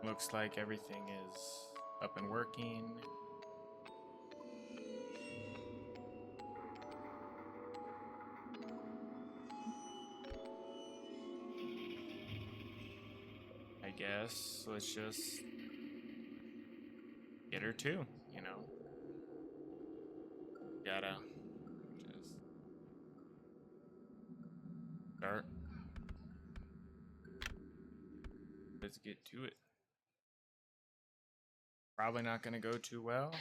Looks like everything is up and working. I guess let's just get her too, you know. Gotta just start. Let's get to it. Probably not gonna go too well.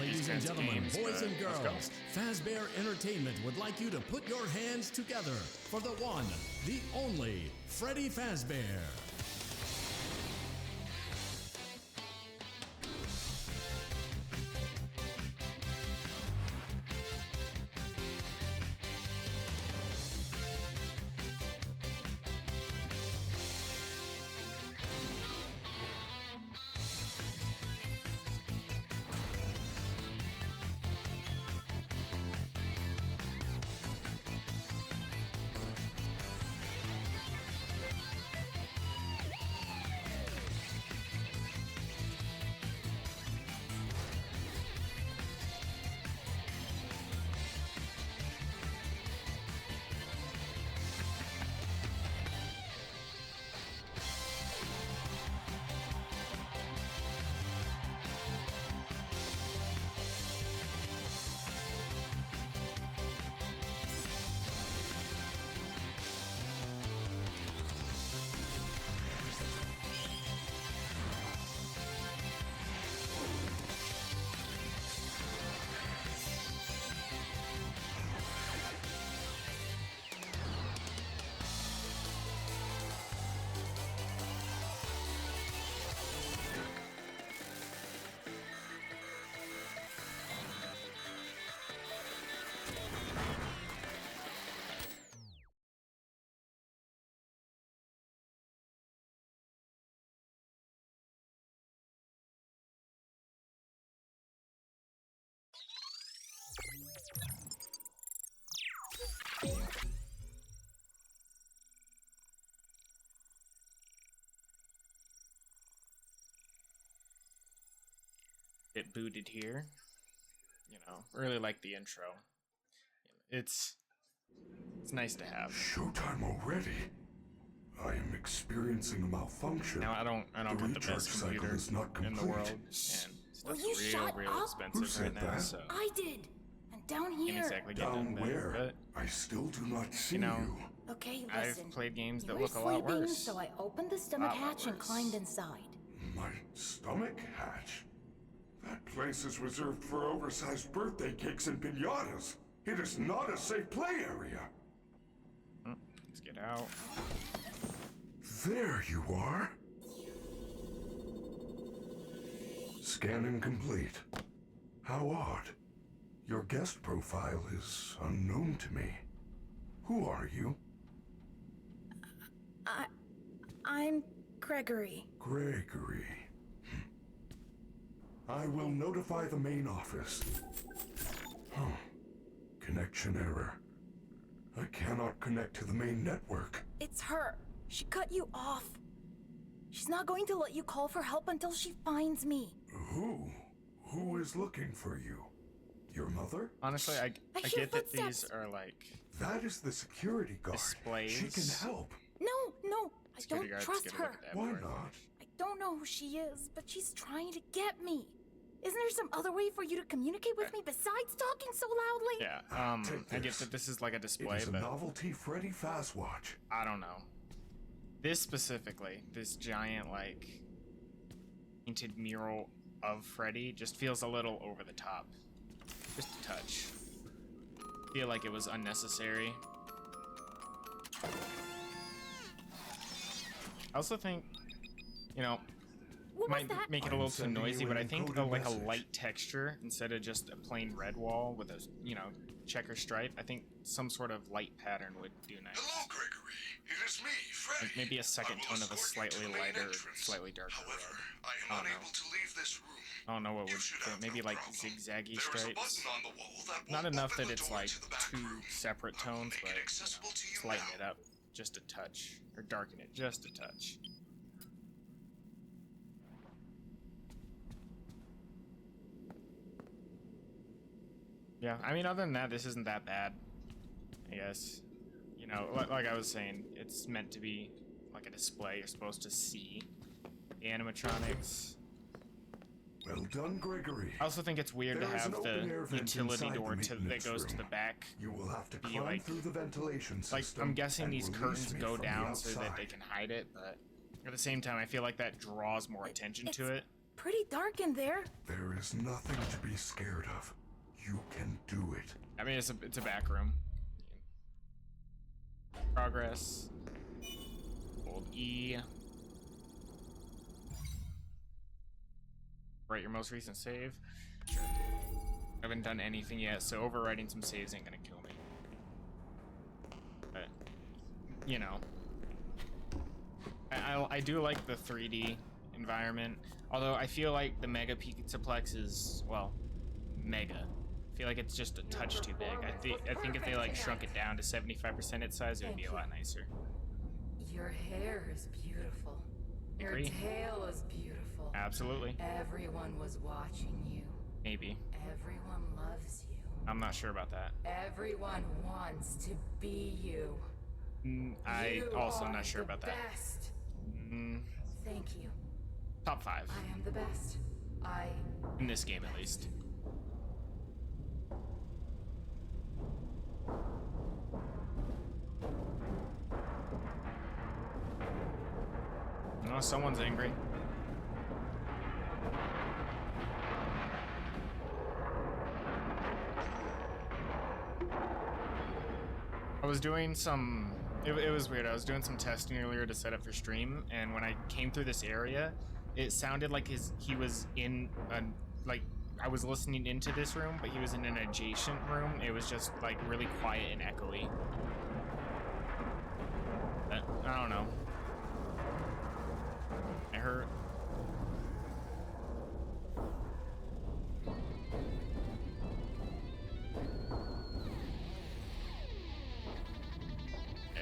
Ladies and gentlemen, games, boys and let's go. girls, Fazbear Entertainment would like you to put your hands together for the one, the only, Freddy Fazbear. Get booted here. You know, really like the intro. It's nice to have. Showtime already. I am experiencing a malfunction. Now I don't have the best recharge computer cycle is not in the complete. world, and Will stuff's you shut real up? expensive Who said right now. that? So I did. And down can't here. exactly get Down them where? there, I still do not see you know, Okay, I've listen. played games You that were look a lot sleeping, worse. so I opened the stomach Lot hatch and worse. climbed inside. My stomach hatch? That place is reserved for oversized birthday cakes and piñatas. It is not a safe play area. Let's get out. There you are. Scanning complete. How odd. Your guest profile is unknown to me. Who are you? I'm Gregory. Gregory. I will notify the main office. Huh. Connection error. I cannot connect to the main network. It's her. She cut you off. She's not going to let you call for help until she finds me. Who? Who is looking for you? Your mother? Honestly, I hear get that these footsteps. are like That is the security guard. displays. She can help. No, I security don't guards trust get a her. look at that Why part. not? I don't know who she is, but she's trying to get me. Isn't there some other way for you to communicate with me besides talking so loudly? Yeah, Take I get this. that this is like a It display, is a but novelty Freddy Fazwatch. I don't know. This specifically, this giant like painted mural of Freddy just feels a little over the top. Just a touch. Feel like it was unnecessary. I also think, you know, What was might that? make it a I'm little too sending noisy, you but an I think encoded like a message. light texture instead of just a plain red wall with a, you know, checker stripe, I think some sort of light pattern would do nice. Hello, Gregory. It is me, Freddy. Like maybe a second I will tone of a escort you to slightly the main lighter, entrance. slightly darker However, red. I am I don't unable know. to leave this room. I don't know what You would should fit. have Maybe no like problem. zigzaggy There is a stripes. button on the wall that will Not enough open that the it's door like to the back two room. separate I will tones, make but it you accessible know, to you just lighten now. it up just a touch, or darken it just a touch. Yeah, I mean, other than that, this isn't that bad, I guess. You know, like I was saying, it's meant to be like a display. You're supposed to see the animatronics. Well done, Gregory. I also think it's weird to There is have an the open-air vent utility inside door the that maintenance goes to the room. back. You will have to Be climb like- through the ventilation Like, system. I'm guessing and these release curtains me go from the down so that they outside. can hide it, but at the same time, I feel like that draws more attention to it. Pretty dark in there. There is nothing to be scared of. You can do it. I mean, it's a back room. Progress. Hold E. Write your most recent save. Sure. I haven't done anything yet, so overwriting some saves ain't gonna kill me. But, you know. I do like the 3D environment, although I feel like the Mega Pizzaplex is, well, mega. I feel like it's just a touch too big. I think if they like shrunk it down to 75% its size, it would be a lot nicer. Your hair is beautiful. Your Agree. tail is beautiful. Absolutely. Everyone was watching you. Maybe. Everyone loves you. I'm not sure about that. Everyone wants to be you. I You also are not sure the about that. Best. Thank you. Top 5 I am the best. in this game, at least. Oh, someone's angry. I was doing some. It was weird. I was doing some testing earlier to set up for stream, and when I came through this area, it sounded like he was in a, like, I was listening into this room, but he was in an adjacent room. It was just like really quiet and echoey. But, I don't know. I heard.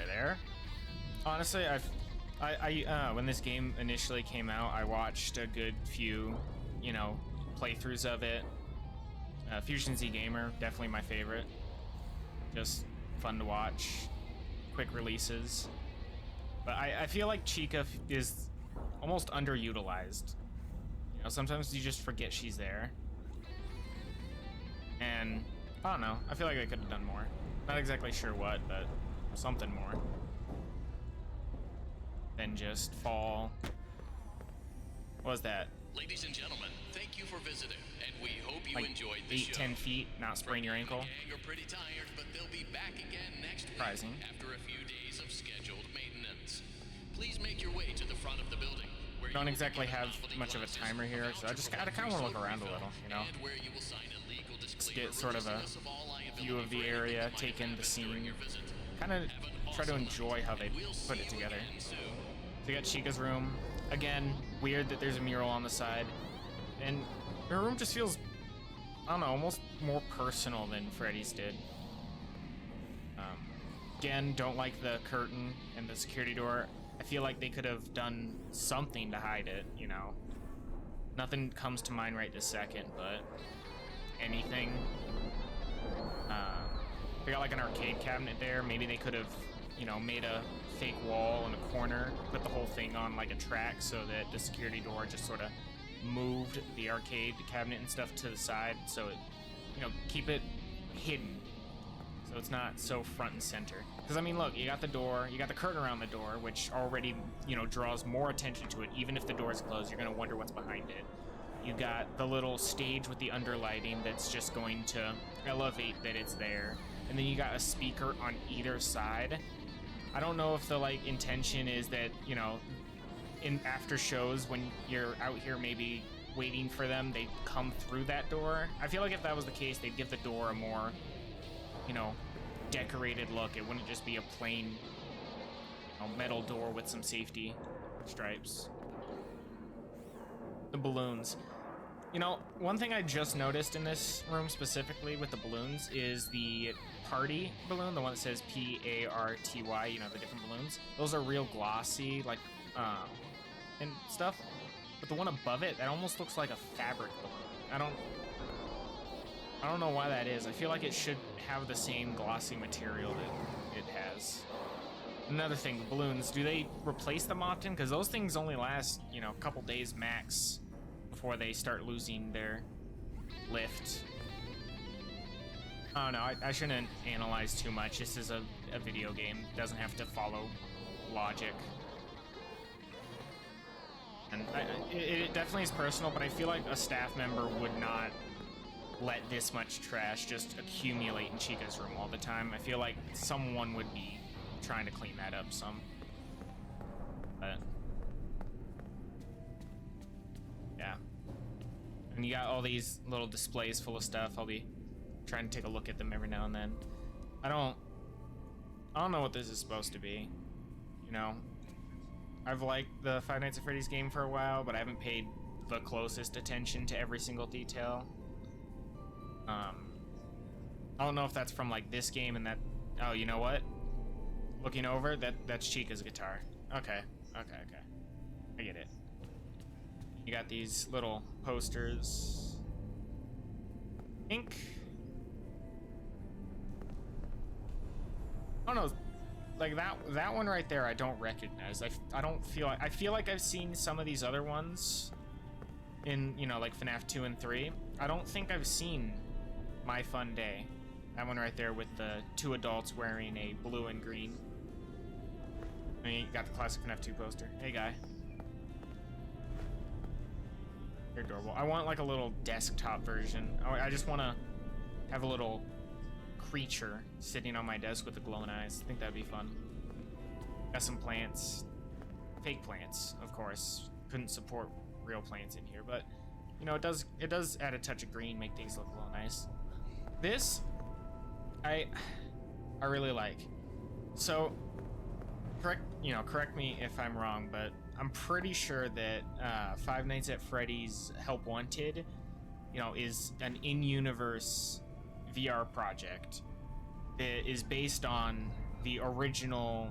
There. Honestly, when this game initially came out, I watched a good few, you know, playthroughs of it. Fusion Z Gamer, definitely my favorite. Just fun to watch. Quick releases. But I feel like Chica is almost underutilized. You know, sometimes you just forget she's there. And, I don't know, I feel like I could have done more. Not exactly sure what, but something more than just fall. What was that? Ladies and gentlemen, thank you for visiting, and we hope you Like enjoyed the 8-10 show. feet, not sprain your ankle. The gang are pretty tired, but they'll be back again next week Surprising. after a few days of scheduled maintenance. Please make your way to the front of the building. Where you Don't will be exactly given have novelty much of a glasses, timer here, so I just gotta kind of want to look around a little, you know. and where you will sign a legal disclaimer Get sort of a releasing us of all liability view of the for anything area, that might take have in the happened during scene, your visit. kind of Have an try to awesome enjoy night, how they and we'll put see it you together. again soon. So you got Chica's room. Again, weird that there's a mural on the side. And her room just feels, I don't know, almost more personal than Freddy's did. Again, don't like the curtain and the security door. I feel like they could have done something to hide it, you know. Nothing comes to mind right this second, but anything. They got like an arcade cabinet there. Maybe they could have, you know, made a fake wall in a corner, put the whole thing on like a track so that the security door just sort of moved the arcade cabinet and stuff to the side, so it, you know, keep it hidden, so it's not so front and center. Because I mean, look, you got the door, you got the curtain around the door, which already, you know, draws more attention to it. Even if the door is closed, you're gonna wonder what's behind it. You got the little stage with the underlighting that's just going to elevate that it's there, and then you got a speaker on either side. I don't know if the like intention is that, you know, in after shows when you're out here maybe waiting for them, they come through that door. I feel like if that was the case, they'd give the door a more, you know, decorated look. It wouldn't just be a plain, you know, metal door with some safety stripes. The balloons. You know, one thing I just noticed in this room specifically with the balloons is the party balloon, the one that says P-A-R-T-Y, you know, the different balloons. Those are real glossy, like, and stuff. But the one above it, that almost looks like a fabric balloon. I I don't know why that is. I feel like it should have the same glossy material that it has. Another thing, balloons, do they replace them often? Because those things only last, you know, a couple days max before they start losing their lift. I don't know, I shouldn't analyze too much. This is a video game. It doesn't have to follow logic. And it definitely is personal, but I feel like a staff member would not let this much trash just accumulate in Chica's room all the time. I feel like someone would be trying to clean that up some. But yeah. And you got all these little displays full of stuff. I'll be trying to take a look at them every now and then. I don't know what this is supposed to be. You know, I've liked the Five Nights at Freddy's game for a while, but I haven't paid the closest attention to every single detail. I don't know if that's from like this game and that. Oh, you know what? Looking over, that's Chica's guitar. Okay. I get it. You got these little posters. Ink. I don't know. Like that one right there, I don't recognize. I don't feel like, I feel like I've seen some of these other ones in, you know, like Fnaf 2 and 3. I don't think I've seen My Fun Day. That one right there with the two adults wearing a blue and green. I mean, you got the classic Fnaf 2 poster. Hey, guy. You're adorable. I want like a little desktop version. I just want to have a little creature sitting on my desk with the glowing eyes. I think that'd be fun. Got some plants. Fake plants, of course. Couldn't support real plants in here, but you know, it does add a touch of green, make things look a little nice. This I really like. So correct me if I'm wrong, but I'm pretty sure that Five Nights at Freddy's Help Wanted, you know, is an in-universe VR project that is based on the original,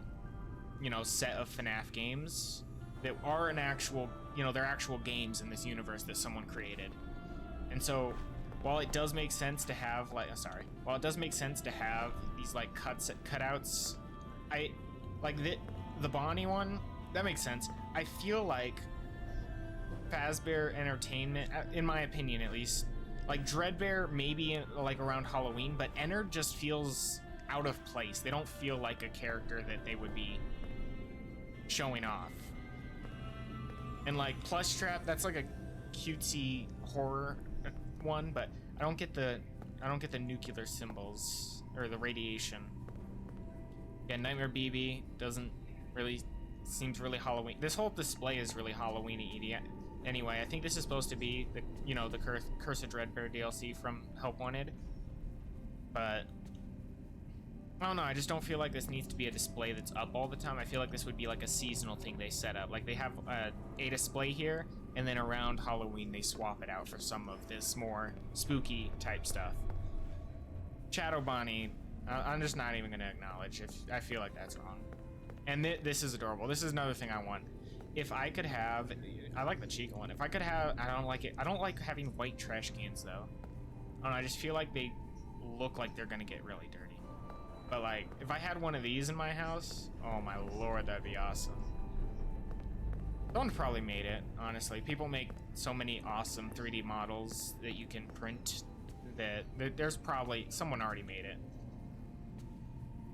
you know, set of FNAF games that are an actual, you know, they're actual games in this universe that someone created. And so while it does make sense to have like, while it does make sense to have these like cutouts, I like the Bonnie one, that makes sense. I feel like Fazbear Entertainment, in my opinion at least, like Dreadbear maybe like around Halloween, but Ennard just feels out of place. They don't feel like a character that they would be showing off. And like Plushtrap, that's like a cutesy horror one, but I don't get the nuclear symbols or the radiation. Yeah, Nightmare BB doesn't really seems really Halloween. This whole display is really Halloween-y. Anyway, I think this is supposed to be the, you know, the Curse of Dreadbear DLC from Help Wanted, but I don't know. I just don't feel like this needs to be a display that's up all the time. I feel like this would be like a seasonal thing they set up. Like they have a display here, and then around Halloween they swap it out for some of this more spooky type stuff. Shadow Bonnie, I'm just not even gonna acknowledge if I feel like that's wrong. And this is adorable. This is another thing I want. If I could have, I like the Chica one. If I could have, I don't like it. I don't like having white trash cans though. I don't know, I just feel like they look like they're gonna get really dirty. But like, if I had one of these in my house, oh my lord, that'd be awesome. Someone probably made it, honestly. People make so many awesome 3D models that you can print that there's probably, someone already made it.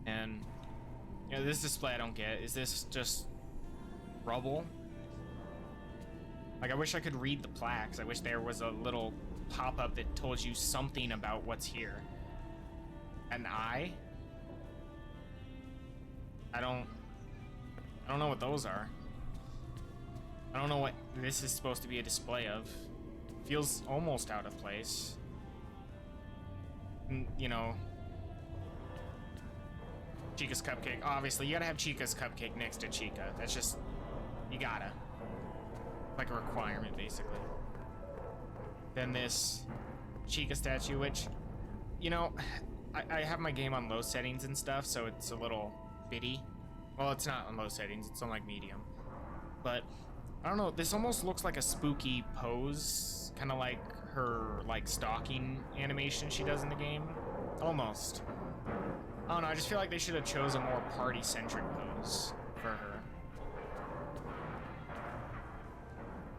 And, you know, this display I don't get. Is this just rubble? Like, I wish I could read the plaques. I wish there was a little pop-up that told you something about what's here. An eye? I don't know what those are. I don't know what this is supposed to be a display of. Feels almost out of place. You know, Chica's Cupcake. Obviously, you gotta have Chica's Cupcake next to Chica. That's just, you gotta. Like a requirement, basically. Then this Chica statue, which, you know, I have my game on low settings and stuff, so it's a little bitty. Well, it's not on low settings, it's on like medium. But I don't know, this almost looks like a spooky pose kind of like her like stalking animation she does in the game, almost. I don't know. I just feel like they should have chose a more party-centric pose for her.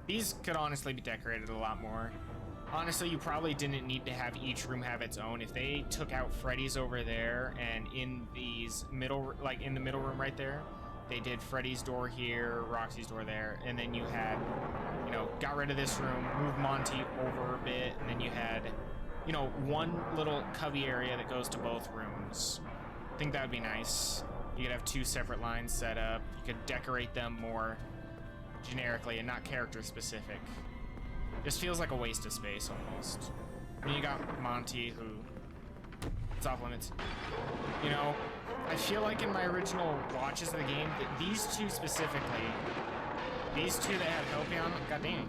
These could honestly be decorated a lot more. Honestly, you probably didn't need to have each room have its own. If they took out Freddy's over there and in these middle, like in the middle room right there, they did Freddy's door here, Roxy's door there, and then you had, you know, got rid of this room, moved Monty over a bit, and then you had, you know, one little cubby area that goes to both rooms. I think that would be nice. You could have two separate lines set up. You could decorate them more generically and not character specific. Just feels like a waste of space almost. I mean, you got Monty, who it's off limits. You know, I feel like in my original watches of the game that these two specifically, these two that have Helpion, god dang,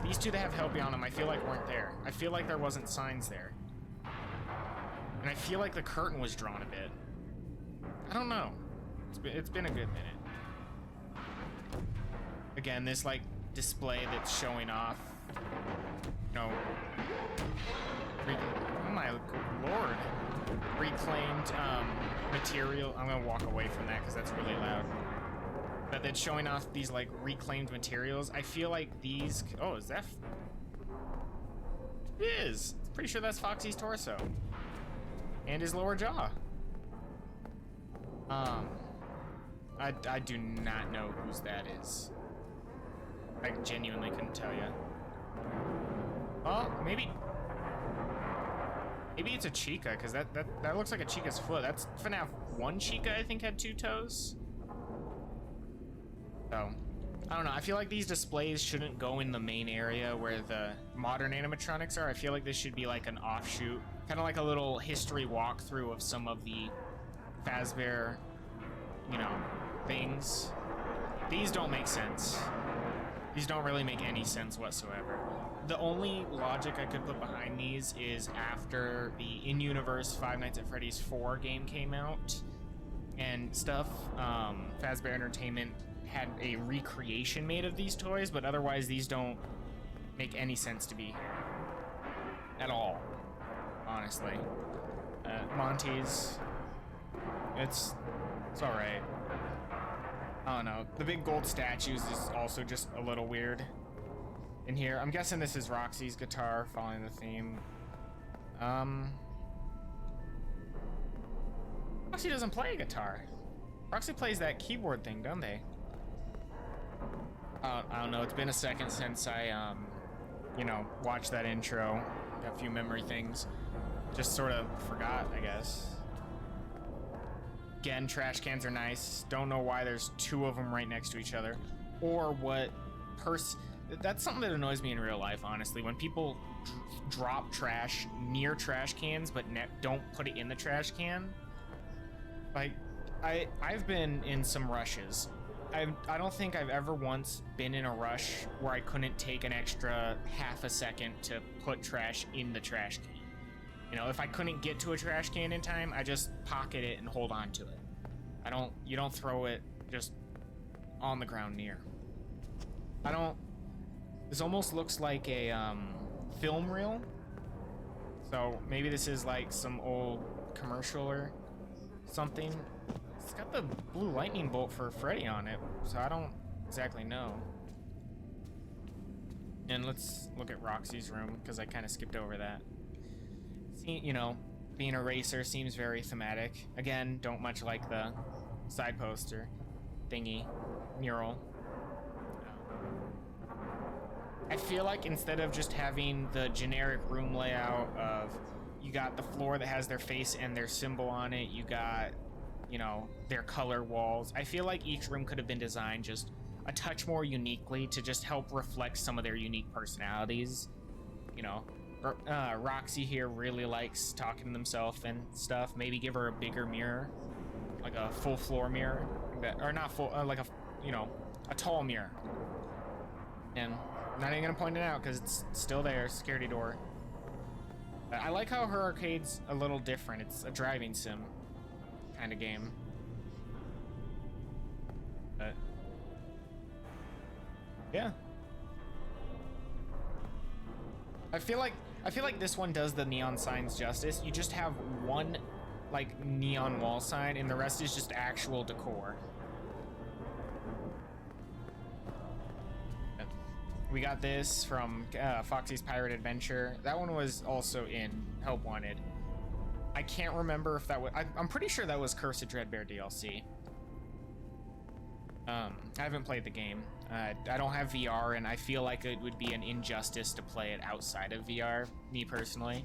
these two that have Helpion them, I feel like weren't there. I feel like there wasn't signs there. And I feel like the curtain was drawn a bit. I don't know. It's been a good minute. Again, this like display that's showing off, you know, oh my lord, reclaimed material. I'm gonna walk away from that because that's really loud. But that's showing off these like reclaimed materials. I feel like these. Oh, is that? It is. Pretty sure that's Foxy's torso and his lower jaw. I do not know whose that is. I genuinely couldn't tell you. Oh, maybe it's a Chica, because that looks like a Chica's foot. That's Fnaf 1 Chica, I think, had 2 toes. So, I don't know. I feel like these displays shouldn't go in the main area where the modern animatronics are. I feel like this should be like an offshoot, kind of like a little history walkthrough of some of the Fazbear, you know, things. These don't make sense. These don't really make any sense whatsoever. The only logic I could put behind these is after the in-universe Five Nights at Freddy's 4 game came out and stuff, Fazbear Entertainment had a recreation made of these toys, but otherwise these don't make any sense to be here. At all. Honestly. Monty's, it's alright. I don't know. The big gold statues is also just a little weird in here. I'm guessing this is Roxy's guitar following the theme. Roxy doesn't play a guitar. Roxy plays that keyboard thing, don't they? I don't know. It's been a second since I, you know, watched that intro. Got a few memory things. Just sort of forgot, I guess. Again, trash cans are nice. Don't know why there's 2 of them right next to each other. Or what that's something that annoys me in real life, honestly. When people drop trash near trash cans but don't put it in the trash can. Like, I've been in some rushes. I don't think I've ever once been in a rush where I couldn't take an extra half a second to put trash in the trash can. You know, if I couldn't get to a trash can in time, I just pocket it and hold on to it. You don't throw it just on the ground near. This almost looks like a film reel. So maybe this is like some old commercial or something. It's got the blue lightning bolt for Freddy on it, so I don't exactly know. And let's look at Roxy's room, because I kind of skipped over that. See, you know, being a racer seems very thematic. Again, don't much like the side poster thingy mural. I feel like instead of just having the generic room layout of you got the floor that has their face and their symbol on it, you got, you know, their color walls. I feel like each room could have been designed just a touch more uniquely to just help reflect some of their unique personalities. You know, Roxy here really likes talking to themselves and stuff. Maybe give her a bigger mirror, like a full floor mirror, or not full, like a, you know, a tall mirror. And I'm not even gonna point it out because it's still there, security door. I like how her arcade's a little different. It's a driving sim kind of game. But yeah. I feel like this one does the neon signs justice. You just have one like neon wall sign and the rest is just actual decor. We got this from Foxy's Pirate Adventure. That one was also in Help Wanted. I can't remember if that was... I'm pretty sure that was Curse of Dreadbear DLC. I haven't played the game. I don't have VR, and I feel like it would be an injustice to play it outside of VR, me personally.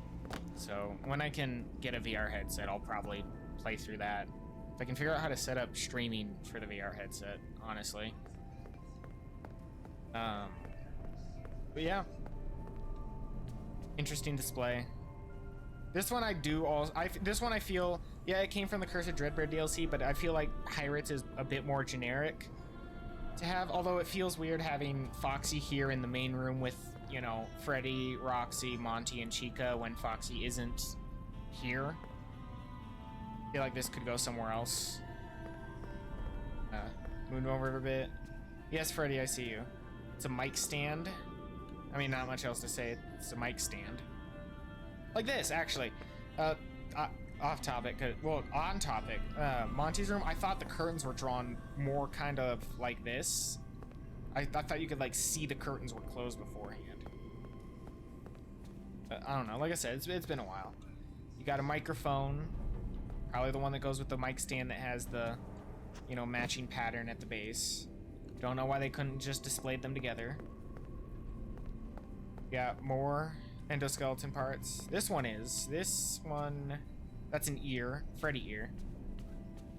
So when I can get a VR headset, I'll probably play through that. If I can figure out how to set up streaming for the VR headset, honestly. But yeah, interesting display. This one I do also. This one I feel, yeah, it came from the Curse of Dreadbear DLC, but I feel like Pirates is a bit more generic to have. Although it feels weird having Foxy here in the main room with, you know, Freddy, Roxy, Monty, and Chica when Foxy isn't here. I feel like this could go somewhere else. Move over a bit. Yes, Freddy, I see you. It's a mic stand. I mean, not much else to say. It's a mic stand. Like this, actually. Off topic. Well, on topic. Monty's room, I thought the curtains were drawn more kind of like this. I thought you could, like, see the curtains were closed beforehand. I don't know. Like I said, it's been a while. You got a microphone. Probably the one that goes with the mic stand that has the, you know, matching pattern at the base. Don't know why they couldn't just display them together. Got more endoskeleton parts. This one, that's an ear. Freddy ear.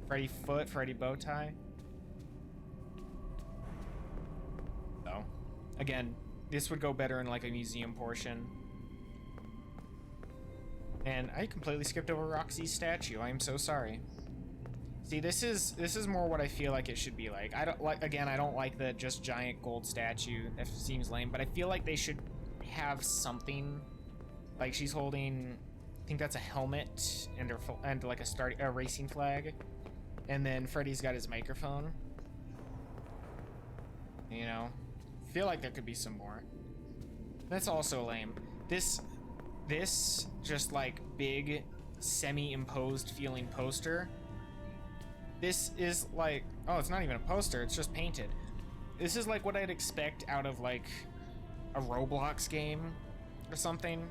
Freddy foot, Freddy bow tie. So, again, this would go better in like a museum portion. And I completely skipped over Roxy's statue. I am so sorry. See, this is more what I feel like it should be like. I don't like the just giant gold statue. That seems lame, but I feel like they should have something. Like she's holding, I think that's a helmet and like a racing flag, and then Freddy's got his microphone. You know, feel like there could be some more. That's also lame. This just like big semi-imposed feeling poster. This is like, oh, it's not even a poster, it's just painted. This is like what I'd expect out of like a Roblox game or something.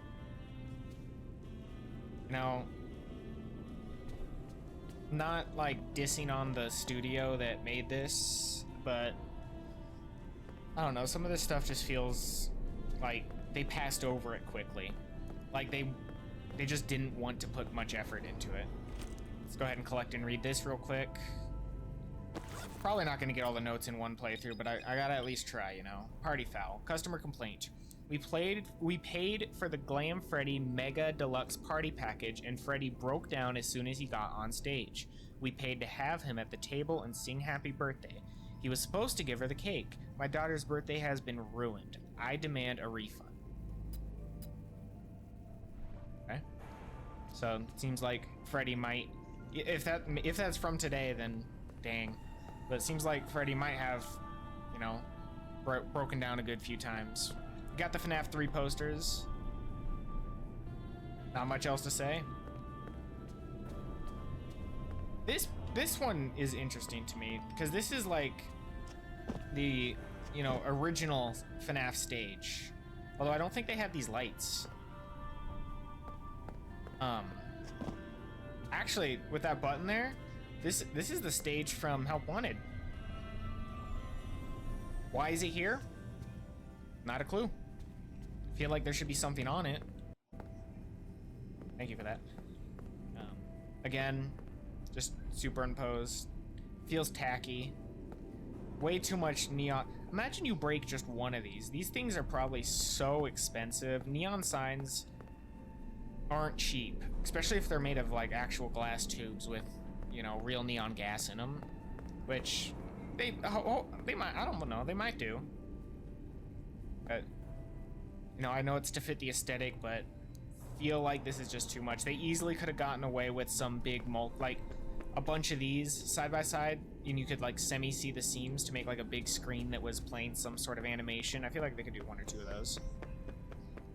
You know, not like dissing on the studio that made this, but I don't know, some of this stuff just feels like they passed over it quickly. Like they just didn't want to put much effort into it. Let's go ahead and collect and read this real quick. Probably not going to get all the notes in one playthrough, but I gotta at least try, you know. Party foul. Customer complaint. We paid for the Glam Freddy Mega Deluxe Party Package, and Freddy broke down as soon as he got on stage. We paid to have him at the table and sing happy birthday. He was supposed to give her the cake. My daughter's birthday has been ruined. I demand a refund. Okay. So, it seems like Freddy might... If that's from today, then dang. But it seems like Freddy might have, you know, broken down a good few times. Got the Fnaf 3 posters. Not much else to say. This one is interesting to me because this is like the, you know, original Fnaf stage. Although I don't think they have these lights. Actually, with that button there, this is the stage from Help Wanted. Why is it here? Not a clue. Feel like there should be something on it. Thank you for that. Again, just superimposed. Feels tacky. Way too much neon. Imagine you break just one of these. These things are probably so expensive. Neon signs aren't cheap, especially if they're made of like actual glass tubes with, you know, real neon gas in them, which they might, I don't know, they might do. But, you know, I know it's to fit the aesthetic, but feel like this is just too much. They easily could have gotten away with some big like a bunch of these side by side, and you could like semi-see the seams to make like a big screen that was playing some sort of animation. I feel like they could do one or two of those.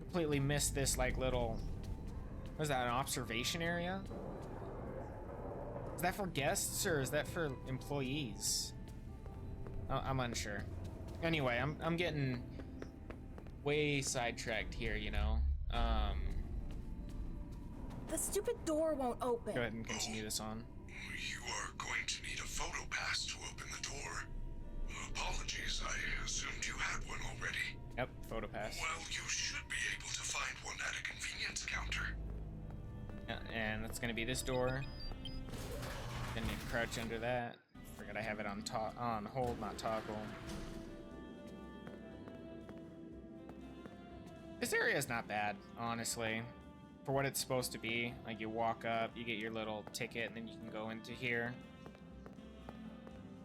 completely missed this like little. What is that? An observation area? Is that for guests or is that for employees? Oh, I'm unsure. Anyway, I'm getting way sidetracked here, you know. The stupid door won't open. Go ahead and continue this on. You are going to need a photo pass to open the door. Apologies, I assumed you had one already. Yep, photo pass. Well, you should be able to find one at a convenience counter. Yeah, and that's gonna be this door. Then you crouch under that. Forgot I have it on hold, not toggle. This area is not bad, honestly. For what it's supposed to be. Like, you walk up, you get your little ticket, and then you can go into here.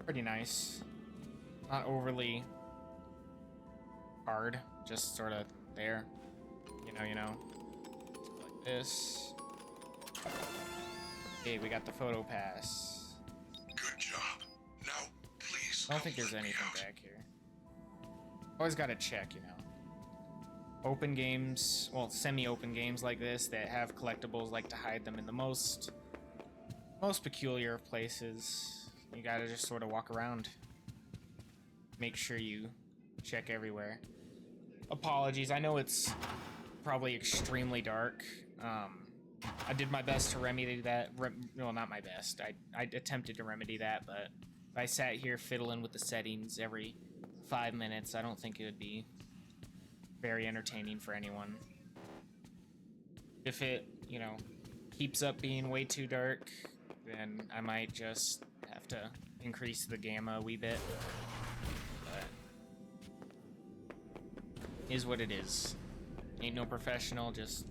Pretty nice. Not overly hard, just sort of there. You know. Like this. Okay, we got the photo pass. Good job. Now, please. I don't think there's anything back here. Always gotta check, you know. Open games, well, semi-open games like this that have collectibles like to hide them in the most peculiar of places. You gotta just sort of walk around. Make sure you check everywhere. Apologies, I know it's probably extremely dark. I did my best to remedy that. Well, not my best. I attempted to remedy that, but if I sat here fiddling with the settings every 5 minutes, I don't think it would be very entertaining for anyone. If it, you know, keeps up being way too dark, then I might just have to increase the gamma a wee bit. But is what it is. Ain't no professional, just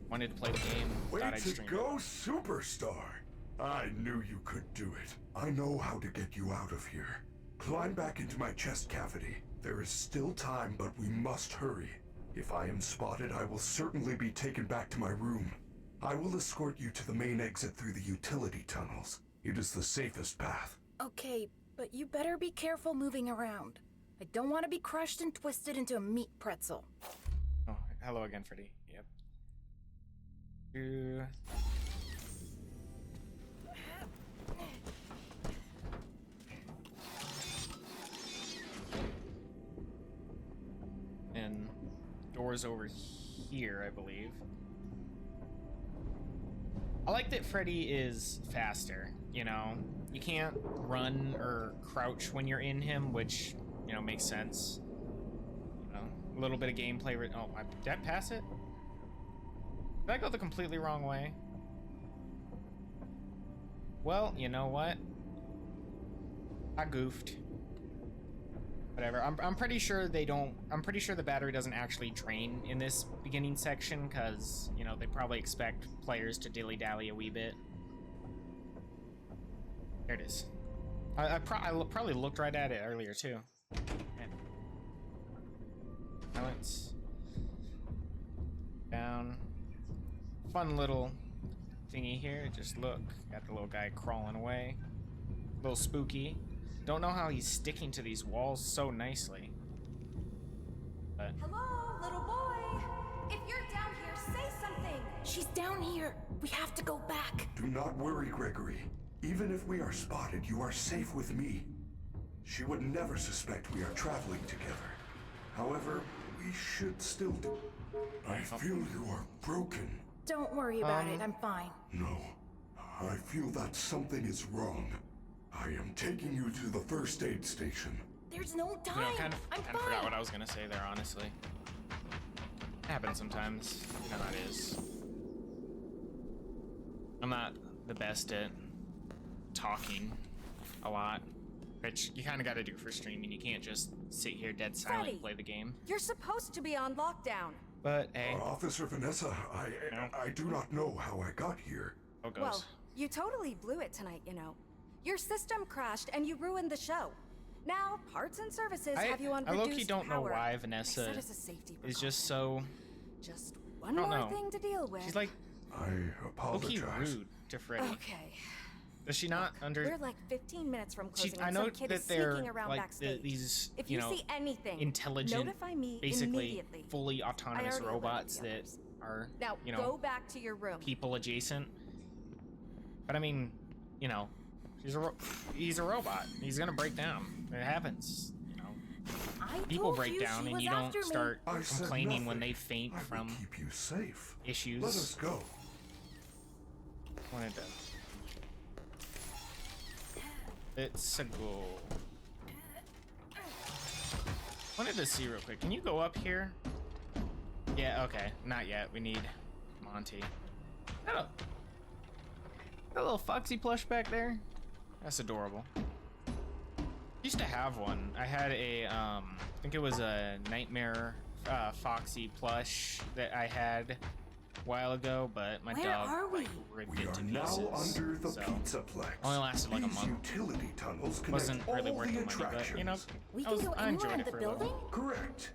wanted to play the game. Way Thought I'd to stream go, it. superstar! I knew you could do it. I know how to get you out of here. Climb back into my chest cavity. There is still time, but we must hurry. If I am spotted, I will certainly be taken back to my room. I will escort you to the main exit through the utility tunnels. It is the safest path. Okay, but you better be careful moving around. I don't want to be crushed and twisted into a meat pretzel. Oh, hello again, Freddy. Yep. And doors over here, I believe. I like that Freddy is faster, you know? You can't run or crouch when you're in him, which, you know, makes sense. You know, a little bit of gameplay. Oh, did I pass it? Did I go the completely wrong way? Well, you know what? I goofed. Whatever. I'm pretty sure they don't. I'm pretty sure the battery doesn't actually drain in this beginning section, because you know they probably expect players to dilly-dally a wee bit. There it is. I probably looked right at it earlier too. Man. Balance. Down. Fun little thingy here. Just look. Got the little guy crawling away. A little spooky. Don't know how he's sticking to these walls so nicely. But Hello, little boy. If you're down here, say something. She's down here. We have to go back. Do not worry, Gregory. Even if we are spotted, you are safe with me. She would never suspect we are traveling together. However, we should still do. I feel you are broken. Don't worry about it. I'm fine. No, I feel that something is wrong. I am taking you to the first aid station. There's no time. you know, kind of I'm forgot what fine. I was gonna say there. Honestly, happens sometimes. You know how it is. I'm not the best at talking a lot, which you kind of got to do for streaming. You can't just sit here dead silent Freddy. and play the game. You're supposed to be on lockdown. But hey, Officer Vanessa, I do not know how I got here. how it goes. Well, you totally blew it tonight, you know. Your system crashed and you ruined the show. Now, parts and services have you on I reduced low-key don't know power. why I Vanessa said as a safety is precaution. just so. Just one I don't more know. thing to deal with. She's like I low-key apologize. rude to Freddy. Okay. Does she not We're like 15 minutes from closing, I and know some kid that is they're sneaking around like backstage. these, If you you know, see anything, intelligent, notify me basically immediately. fully I autonomous already alerted robots the that others. are, Now you know, go back to your room. people adjacent. But I mean, you know, he's a robot. He's gonna break down. It happens, you know. I People told break you down she and was you don't after me. start I said complaining when nothing. they faint I will from keep you safe. issues. Let us go. Wanted to. It's a goal. Wanted to see real quick. Can you go up here? Yeah, okay. Not yet. We need Monty. Oh. Got a little Foxy plush back there. That's adorable. Used to have one. I had a, I think it was a Nightmare Foxy plush that I had a while ago, but my Where dog are we? like, ripped We it to are pieces. now under the so Pizzaplex. only lasted like a These month. utility tunnels connect Wasn't really all worth the the money, but you know, attractions. We I can go I anywhere enjoyed in it the for a little. building? Correct.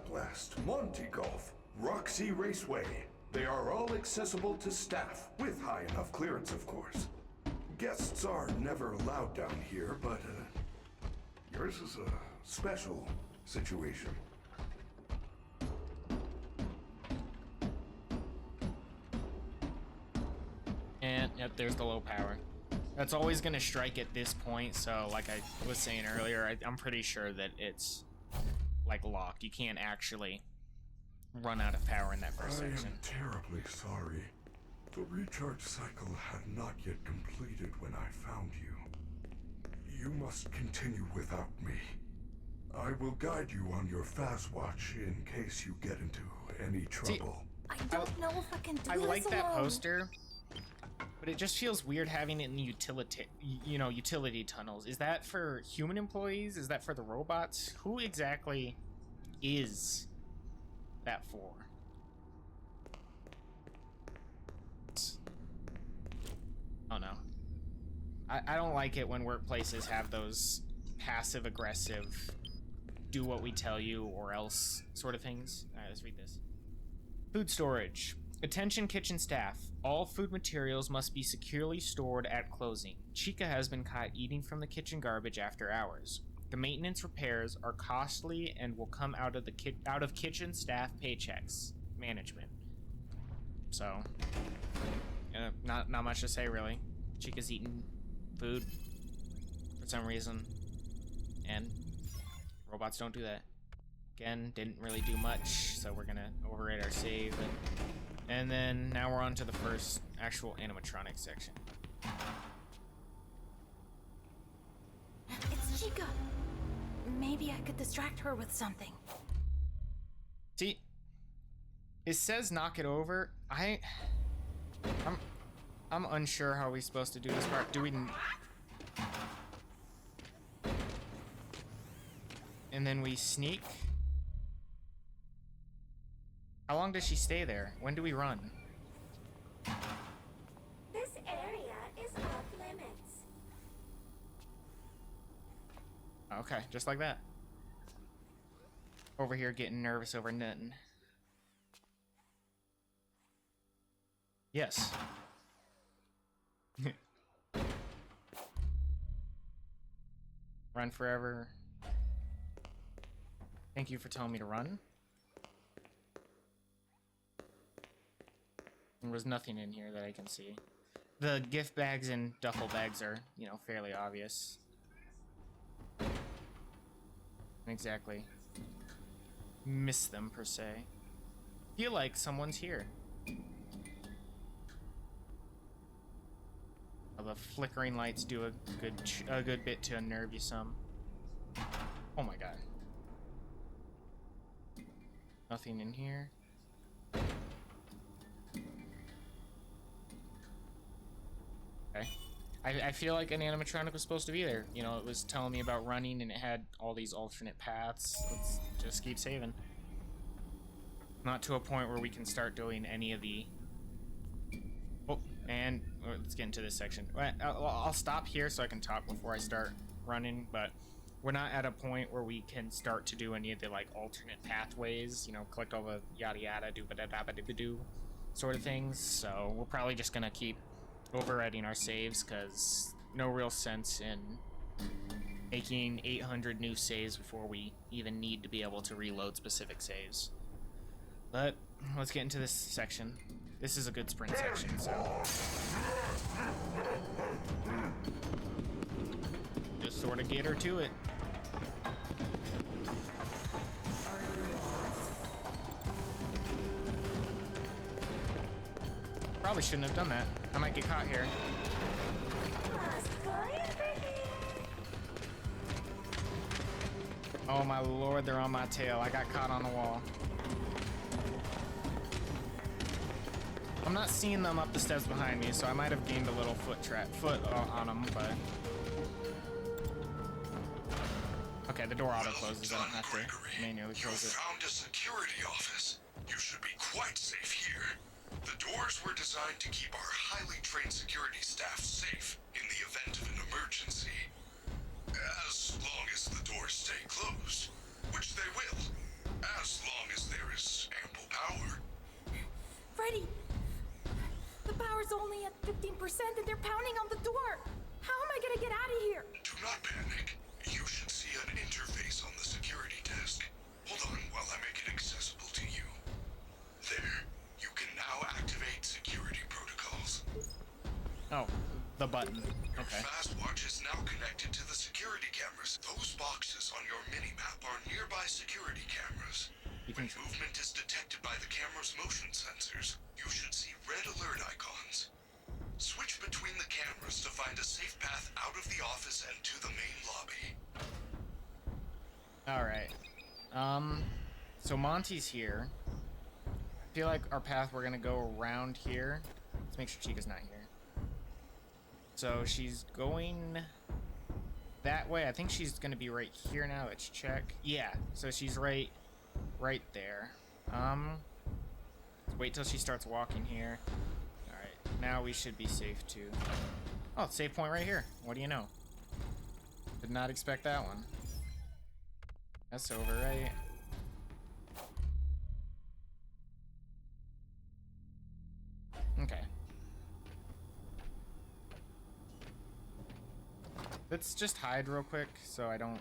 Blast, Monty Golf, Roxy Raceway. They are all accessible to staff, with high enough clearance, of course. Guests are never allowed down here, but yours is a special situation. And yep, there's the low power. That's always gonna strike at this point, so like I was saying earlier, I'm pretty sure that it's like locked. You can't actually run out of power in that first I section. am terribly sorry. The recharge cycle had not yet completed when I found you. You must continue without me. I will guide you on your fast watch in case you get into any trouble. I don't know if I can do I this like that alone. poster, but it just feels weird having it in the utility tunnels. Is that for human employees? Is that for the robots? Who exactly is that for? Oh no. I don't like it when workplaces have those passive aggressive do what we tell you or else sort of things. Alright, let's read this. Food storage. Attention kitchen staff. All food materials must be securely stored at closing. Chica has been caught eating from the kitchen garbage after hours. The maintenance repairs are costly and will come out of kitchen staff paychecks. Management. So, not much to say really. Chica's eating food for some reason, and robots don't do that. Again, didn't really do much, so we're gonna overrate our save. And then now we're on to the first actual animatronic section. It's Chica. Maybe I could distract her with something. See, it says knock it over. I'm unsure how we're supposed to do this part. Do we? And then we sneak. How long does she stay there? When do we run? This area is off limits. Okay, just like that. Over here getting nervous over nothing. Yes. Run forever. Thank you for telling me to run. There was nothing in here that I can see. The gift bags and duffel bags are, you know, fairly obvious. Exactly. Miss them, per se. Feel like someone's here. The flickering lights do a good bit to unnerve you some. Oh my god. Nothing in here. Okay. I feel like an animatronic was supposed to be there. You know, it was telling me about running and it had all these alternate paths. Let's just keep saving. Not to a point where we can start doing any of the... Oh, and let's get into this section. I'll stop here so I can talk before I start running, but we're not at a point where we can start to do any of the, like, alternate pathways, you know, collect all the yada yada, do-ba-da-da-ba-do-ba-do sort of things, so we're probably just gonna keep overriding our saves, because no real sense in making 800 new saves before we even need to be able to reload specific saves. But let's get into this section. This is a good sprint section, so just sort of get her to it. Probably shouldn't have done that. I might get caught here. Oh my lord, they're on my tail. I got caught on the wall. I'm not seeing them up the steps behind me, so I might have gained a little foot on them, but... Okay, the door auto closes. I don't have to manually close it. You found a security office. You should be quite safe here. The doors were designed to keep our highly trained security staff safe in the event of an emergency. As long as the doors stay closed, which they will, as long as there is ample power. Freddy! The power's only at 15% and they're pounding on the door! How am I gonna get out of here? Do not panic. You should see an interface on the security desk. Hold on while I make it accessible to you. There. You can now activate security protocols. Oh, the button. Okay. Your fast watch is now connected to the security cameras. Those boxes on your mini-map are nearby security cameras. When movement is detected by the camera's motion sensors, you should see red alert icons. Switch between the cameras to find a safe path out of the office and to the main lobby. Alright. So Monty's here. I feel like our path, we're gonna go around here. Let's make sure Chica's not here. So she's going that way. I think she's gonna be right here now. Let's check. Yeah, so she's right there. Let's wait till she starts walking here. Alright, now we should be safe too. Oh, save point right here. What do you know? Did not expect that one. That's over, right? Okay. Let's just hide real quick so I don't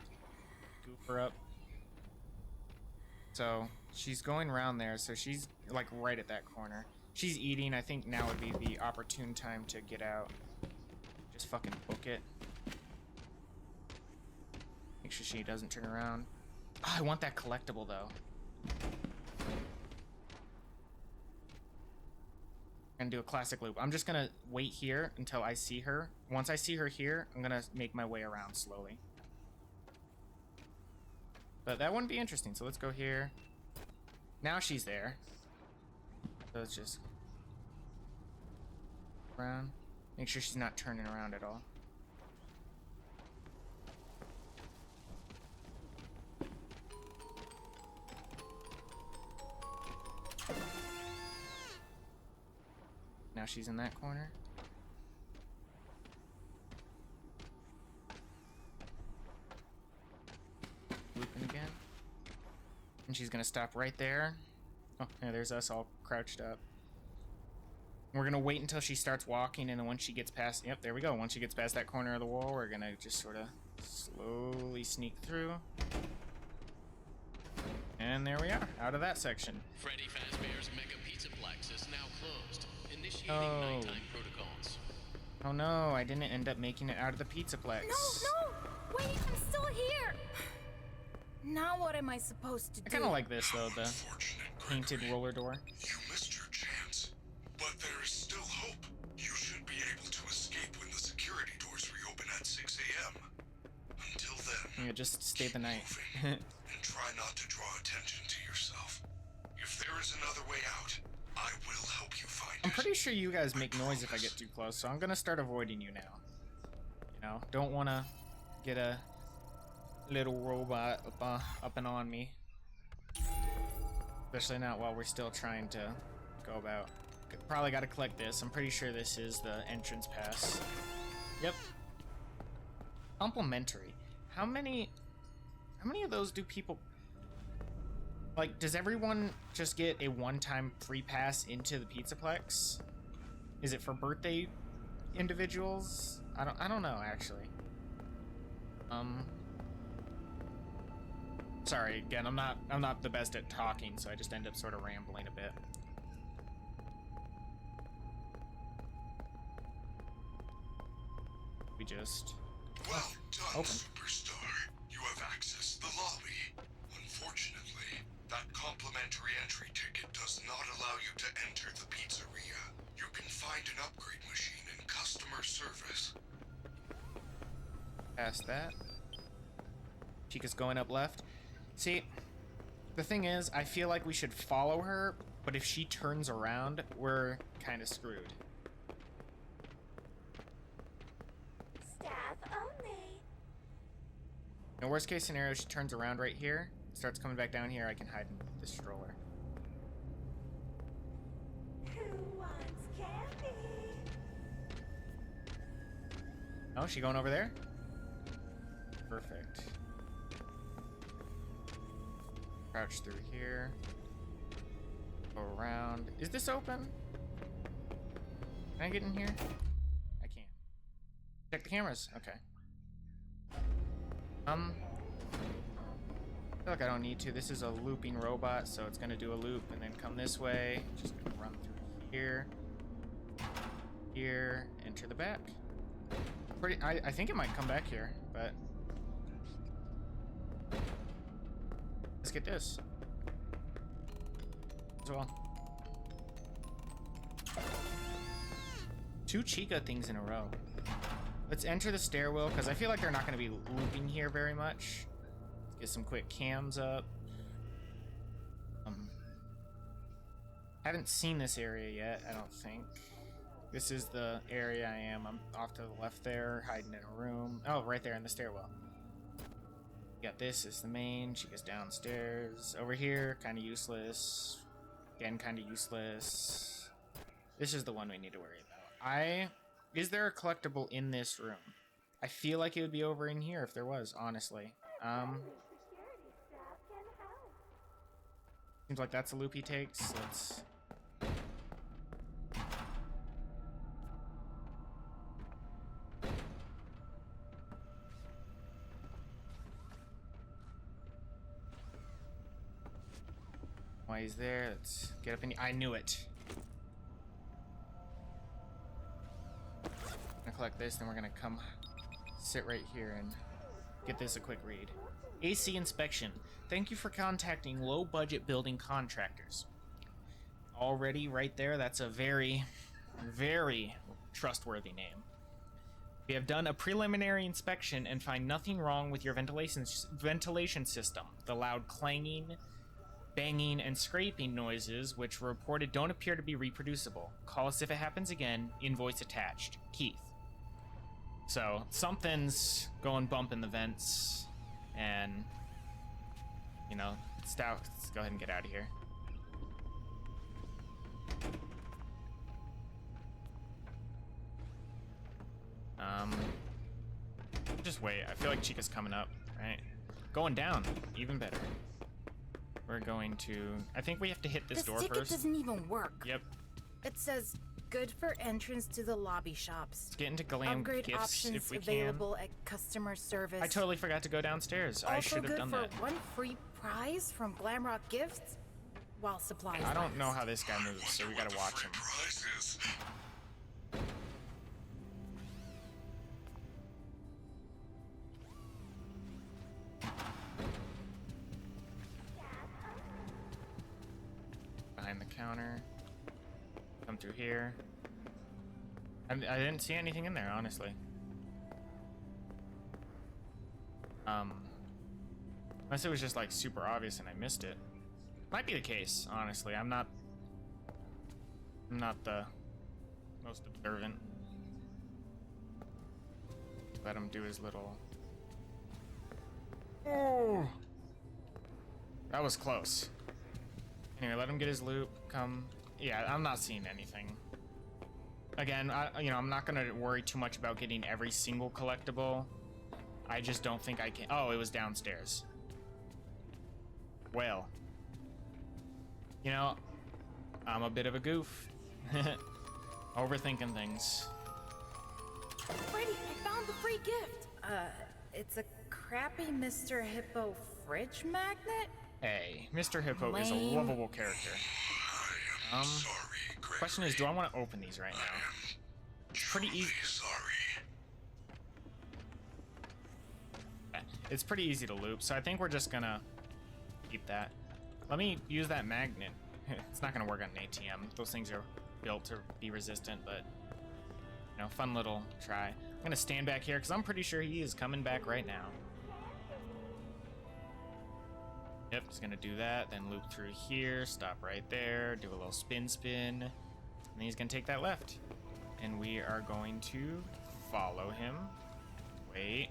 goof her up. So she's going around there, so she's like right at that corner. She's eating. I think now would be the opportune time to get out. Just fucking book it. Make sure she doesn't turn around. Oh, I want that collectible though. I'm gonna do a classic loop. I'm just gonna wait here until I see her. Once I see her here, I'm gonna make my way around slowly. But that wouldn't be interesting, so let's go here. Now she's there. So let's just around. Make sure she's not turning around at all. Now she's in that corner. Looping again. And she's gonna stop right there. Oh, yeah, there's us all crouched up. We're gonna wait until she starts walking, and then once she gets past... Yep, there we go. Once she gets past that corner of the wall, we're gonna just sort of slowly sneak through. And there we are, out of that section. Freddy Fazbear's Mega Pizzaplex is now closed. Initiating nighttime protocols. Oh no, I didn't end up making it out of the Pizzaplex. No! Wait, I'm still here! Now what am I supposed to do? I kind of like this though, the painted roller door. You missed your chance, but there is still hope. You should be able to escape when the security doors reopen at 6 a.m. Until then, Yeah, just stay the night. and try not to draw attention to yourself. If there is another way out, I will help you find it. I'm pretty sure you guys make noise if I get too close, so I'm gonna start avoiding you now. You know, don't want to get a little robot up and on me. Especially not while we're still trying to go about. Probably gotta collect this. I'm pretty sure this is the entrance pass. Yep. Complimentary. How many of those do people... Like, does everyone just get a one-time free pass into the Pizzaplex? Is it for birthday individuals. I don't know actually. Sorry again. I'm not the best at talking, so I just end up sort of rambling a bit. We just Well done, open. superstar. You have accessed the lobby. Unfortunately, that complimentary entry ticket does not allow you to enter the pizzeria. You can find an upgrade machine in customer service. Past that. Chica's going up left. See, the thing is, I feel like we should follow her, but if she turns around, we're kind of screwed. Staff only. In worst case scenario, she turns around right here, starts coming back down here, I can hide in the stroller. Who wants candy? Oh, she going over there? Perfect. Crouch through here. Go around. Is this open? Can I get in here? I can't. Check the cameras. Okay. I feel like I don't need to. This is a looping robot, so it's gonna do a loop and then come this way. Just gonna run through here. Here. Enter the back. I think it might come back here, but let's get this as well. 2 Chica things in a row. Let's enter the stairwell because I feel like they're not going to be looping here very much. Let's get some quick cams up. Haven't seen this area yet, I don't think. This is the area I am. I'm off to the left there, hiding in a room. Oh, right there in the stairwell. Got this is the main. She goes downstairs. Over here, kind of useless. Again, kind of useless. This is the one we need to worry about. Is there a collectible in this room? I feel like it would be over in here if there was, honestly. Security staff can help. Seems like that's a loop he takes. Let's... Why he's there? Let's get up in. I knew it. I'm gonna collect this, then we're gonna come sit right here and get this a quick read. AC inspection. Thank you for contacting low-budget building contractors. Already, right there, that's a very, very trustworthy name. We have done a preliminary inspection and find nothing wrong with your ventilation system. The loud clanging, banging, and scraping noises which were reported don't appear to be reproducible. Call us if it happens again. Invoice attached. Keith. So, something's going bump in the vents, and, you know, let's go ahead and get out of here. Just wait. I feel like Chica's coming up, right? Going down. Even better. We're going to... I think we have to hit this door ticket first. Doesn't even work. Yep. It says, good for entrance to the lobby shops. Let's get into Glam Upgrade Gifts options if we available at customer service. can. I totally forgot to go downstairs. I should have done that. Also good for 1 free prize from Glamrock Gifts while supplies I don't last. know how this guy moves, so we gotta watch him. Prizes. Behind the counter. Come through here. I didn't see anything in there, honestly. Unless it was just like super obvious and I missed it. Might be the case, honestly. I'm not the most observant. Let him do his little... Oh! That was close. Anyway, let him get his loop. Come. Yeah, I'm not seeing anything. Again, I'm not gonna worry too much about getting every single collectible. I just don't think I can. Oh, it was downstairs. Well. You know, I'm a bit of a goof. Overthinking things. Freddy, I found the free gift. It's a crappy Mr. Hippo fridge magnet? Hey, Mr. Hippo is a Lame. lovable character. Sorry, Gregory. Question is, do I want to open these right now? Pretty easy. Sorry. It's pretty easy to loop, so I think we're just gonna keep that. Let me use that magnet. It's not gonna work on an ATM. Those things are built to be resistant, but you know, fun little try. I'm gonna stand back here because I'm pretty sure he is coming back right now. Yep, he's gonna do that, then loop through here, stop right there, do a little spin, and then he's gonna take that left. And we are going to follow him. Wait.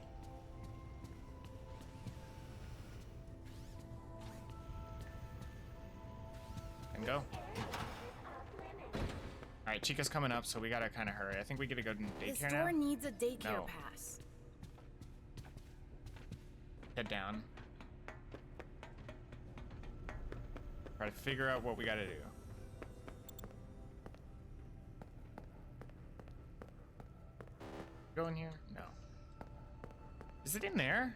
And go. Alright, Chica's coming up, so we gotta kind of hurry. I think we gotta go to This daycare store now. needs a daycare No. pass. Head down. Try to figure out what we gotta do. Go in here? No. Is it in there?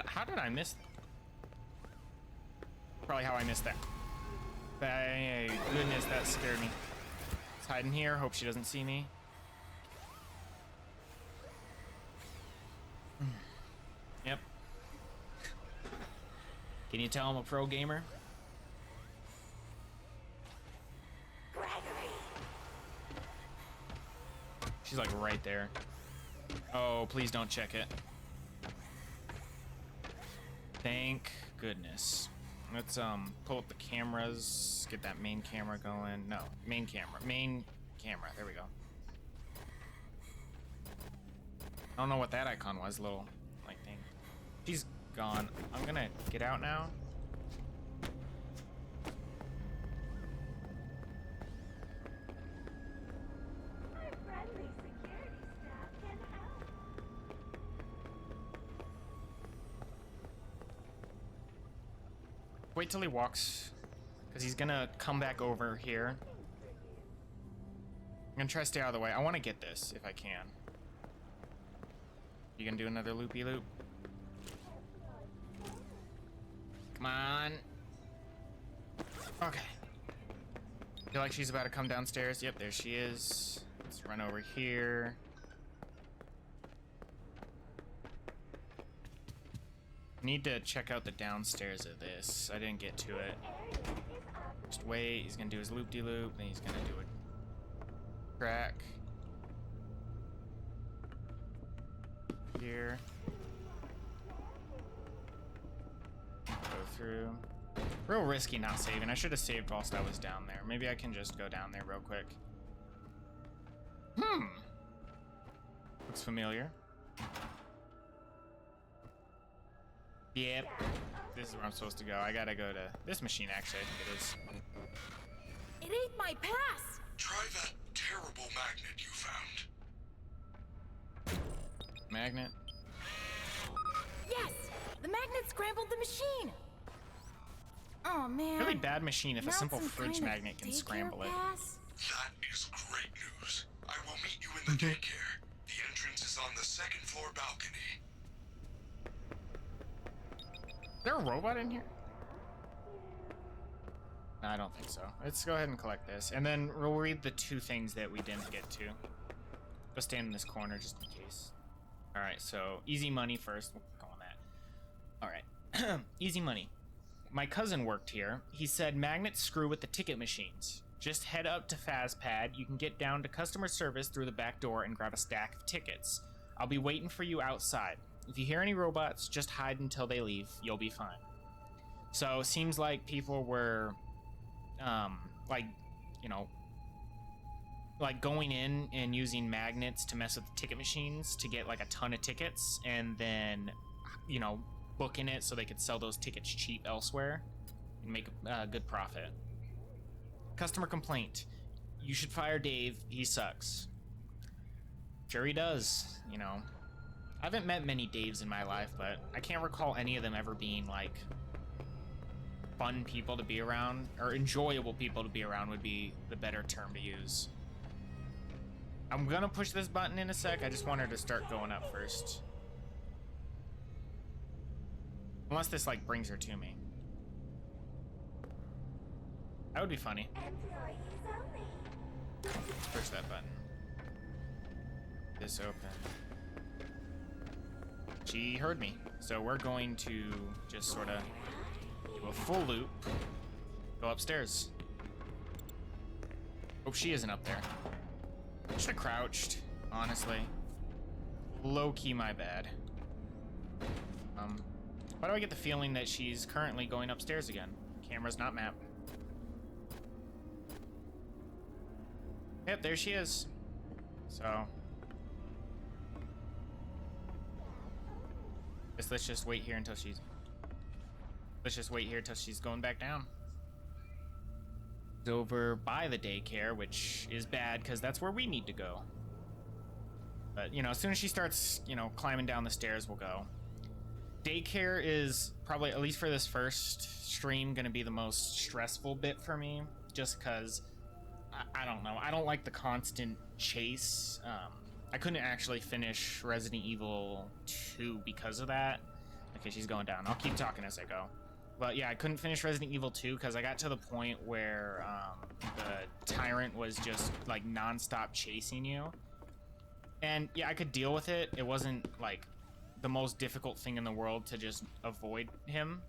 How did I miss? Probably how I missed that. Goodness, that scared me. Let's hide in here. Hope she doesn't see me. Yep. Can you tell I'm a pro gamer? She's like right there. Oh, please don't check it. Thank goodness. Let's pull up the cameras, get that main camera going. No, main camera. There we go. I don't know what that icon was, little like thing. She's gone. I'm gonna get out now. Our friendly security staff can help. Wait till he walks, because he's gonna come back over here. I'm gonna try to stay out of the way. I want to get this if I can. You gonna do another loopy loop? Come on. Okay. Feel like she's about to come downstairs. Yep, there she is. Let's run over here. Need to check out the downstairs of this. I didn't get to it. Just wait. He's gonna do his loop-de-loop, then he's gonna do a track. Here. Go through. Real risky not saving. I should have saved whilst I was down there. Maybe I can just go down there real quick. Looks familiar. Yep. This is where I'm supposed to go. I gotta go to this machine, actually. I think it is. It ate my pass! Try that terrible magnet you found. Magnet. Yes! The magnet scrambled the machine! Oh man. Really bad machine if a Not simple some fridge kind of magnet can daycare scramble it. pass? That is great news. I will meet you in the daycare. The entrance is on the second floor balcony. Is there a robot in here? No, I don't think so. Let's go ahead and collect this. And then we'll read the two things that we didn't get to. Go stand in this corner just in case. Alright, so easy money first. We'll go on that. Alright. Easy money. My cousin worked here. He said magnets screw with the ticket machines. Just head up to FazPad. You can get down to customer service through the back door and grab a stack of tickets. I'll be waiting for you outside. If you hear any robots, just hide until they leave. You'll be fine. So, seems like people were, like, you know, like going in and using magnets to mess with the ticket machines to get like a ton of tickets and then, you know, booking it so they could sell those tickets cheap elsewhere and make a good profit. Customer complaint. You should fire Dave. He sucks. Sure he does, you know. I haven't met many Daves in my life, but I can't recall any of them ever being, like, fun people to be around, or enjoyable people to be around would be the better term to use. I'm gonna push this button in a sec. I just want her to start going up first. Unless this, like, brings her to me. That would be funny. Employees only. Let's push that button. This open. She heard me. So we're going to just sort of do a full loop. Go upstairs. Hope she isn't up there. Should have crouched, honestly. Low-key my bad. Why do I get the feeling that she's currently going upstairs again? Camera's not map. Yep, there she is. So let's just wait here until she's going back down. It's over by the daycare, which is bad because that's where we need to go. But, you know, as soon as she starts, you know, climbing down the stairs, we'll go. Daycare is probably, at least for this first stream, going to be the most stressful bit for me, just because I don't know. I don't like the constant chase. I couldn't actually finish Resident Evil 2 because of that. Okay, she's going down. I'll keep talking as I go. But yeah, I couldn't finish Resident Evil 2 because I got to the point where the tyrant was just like non-stop chasing you. And yeah, I could deal with it. It wasn't like the most difficult thing in the world to just avoid him.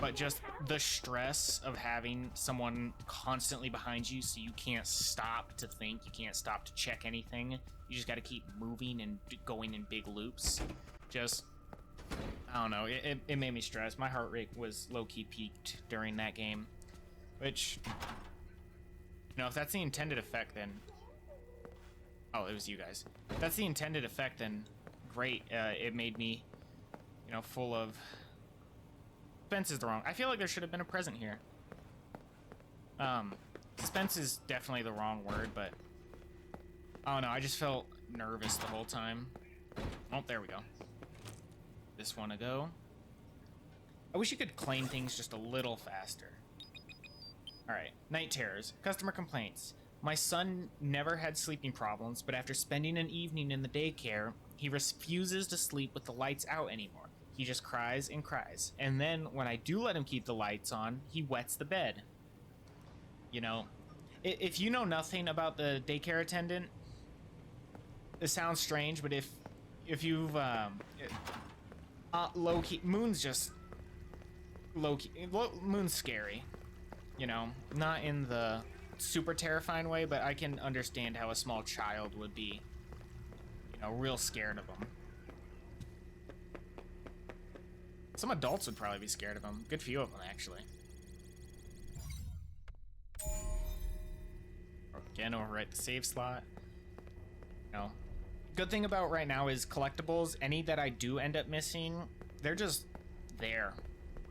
But just the stress of having someone constantly behind you so you can't stop to think, you can't stop to check anything. You just got to keep moving and going in big loops. Just, I don't know, it made me stress. My heart rate was low-key peaked during that game. Which, you know, if that's the intended effect, then... Oh, it was you guys. If that's the intended effect, then great. It made me, you know, full of... Suspense is the wrong. I feel like there should have been a present here. Suspense is definitely the wrong word, but I don't know. I just felt nervous the whole time. Oh, there we go. This one to go. I wish you could claim things just a little faster. All right. Night terrors. Customer complaints. My son never had sleeping problems, but after spending an evening in the daycare, he refuses to sleep with the lights out anymore. He just cries and cries. And then when I do let him keep the lights on, he wets the bed. You know, if you know nothing about the daycare attendant, it sounds strange, but if you've low-key, Moon's just low-key. Moon's scary. You know, not in the super terrifying way, but I can understand how a small child would be, you know, real scared of him. Some adults would probably be scared of him. Good few of them, actually. Again, overwrite the save slot. You know, good thing about right now is collectibles. Any that I do end up missing, they're just there.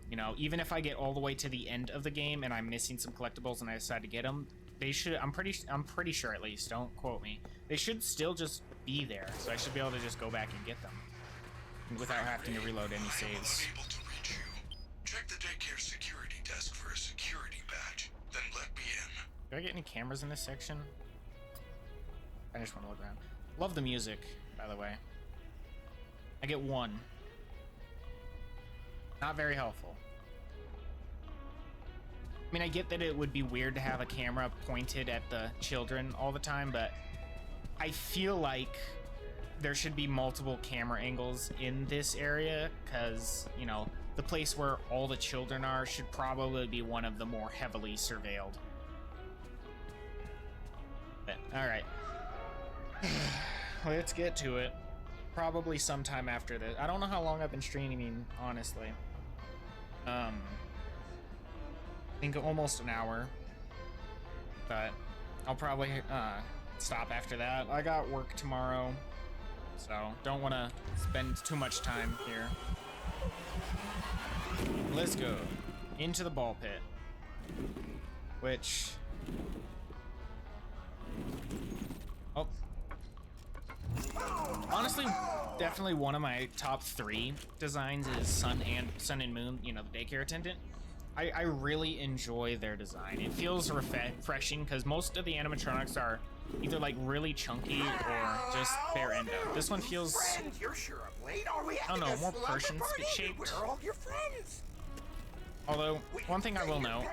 You know, even if I get all the way to the end of the game and I'm missing some collectibles and I decide to get them, they should. I'm pretty sure, at least. Don't quote me. They should still just be there, so I should be able to just go back and get them without having to reload any saves. I'm unable to reach you. Check the daycare security desk for a security badge, then let me in. Do I get any cameras in this section? I just want to look around. Love the music, by the way. I get one. Not very helpful. I mean, I get that it would be weird to have a camera pointed at the children all the time, but I feel like there should be multiple camera angles in this area because, you know, the place where all the children are should probably be one of the more heavily surveilled. But, all right. Let's get to it. Probably sometime after this. I don't know how long I've been streaming, honestly. I think almost an hour. But I'll probably stop after that. I got work tomorrow. So, don't want to spend too much time here. Let's go. Into the ball pit. Which... Oh. Honestly, definitely one of my top 3 designs is Sun and Moon, you know, the daycare attendant. I really enjoy their design. It feels refreshing because most of the animatronics are either like really chunky or just bare endo. This one feels, You're sure I'm late? Are we I don't know, more Persian shaped. Where are all your friends? Although, one thing I will note,